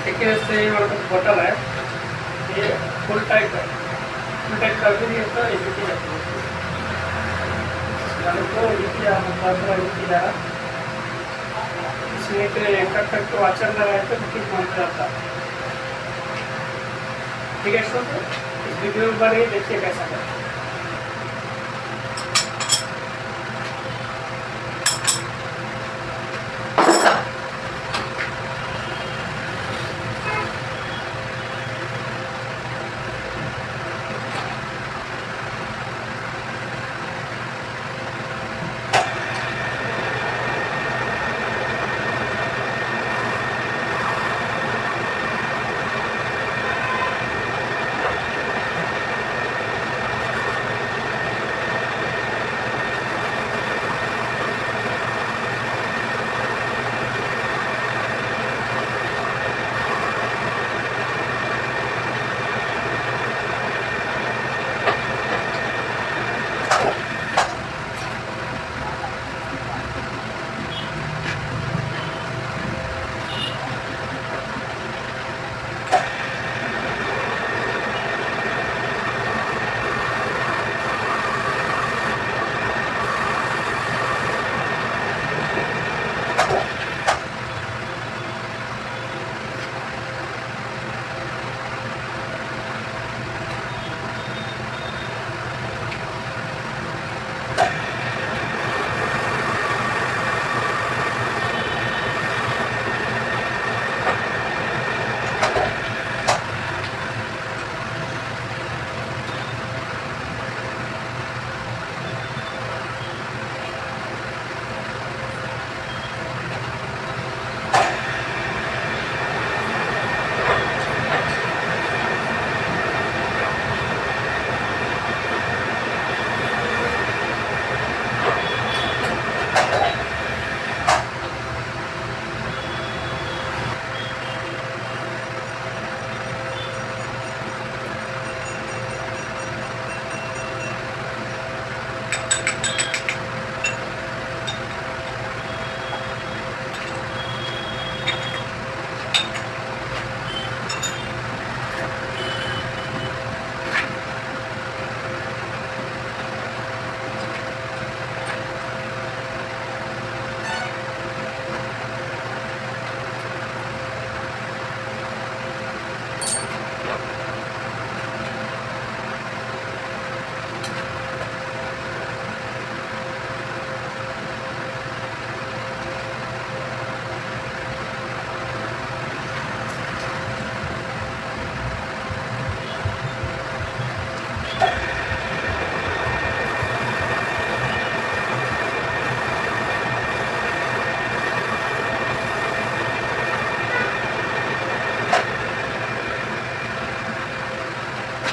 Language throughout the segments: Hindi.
देखिए इससे बोतल है, ये फुल टाइप है, फुल टाइप कर भी नहीं होता, ये भी जाती है तो ये मतलब इसमें तक तो आचरण रहे तो ठीक मान जाता। ठीक है, इसको इस वीडियो पर ही देखिए कैसा है।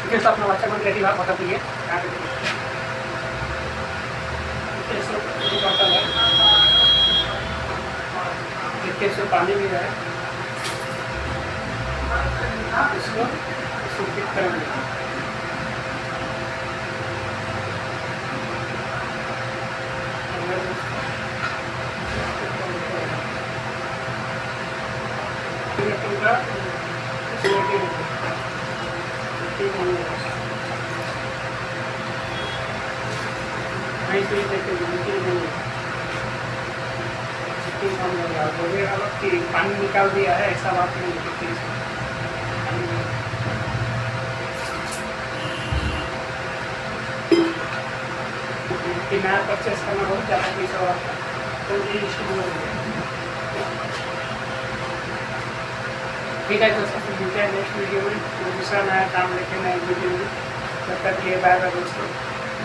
फिर से अपना बच्चा को रेडी वाटर पीजिए। बॉटल है, देखिए इसमें पानी भी है, इसको फिट करेंगे। पानी निकाल दिया है, ऐसा बात नहीं है। नया परचेस करना बहुत ज़्यादा पैसा आता है, तो ये इशू हो गया। ठीक है, तो सब मिलते हैं नेक्स्ट वीडियो में, दूसरा नया काम लेके नए वीडियो में। तब तक ये बाय बाय दोस्तों।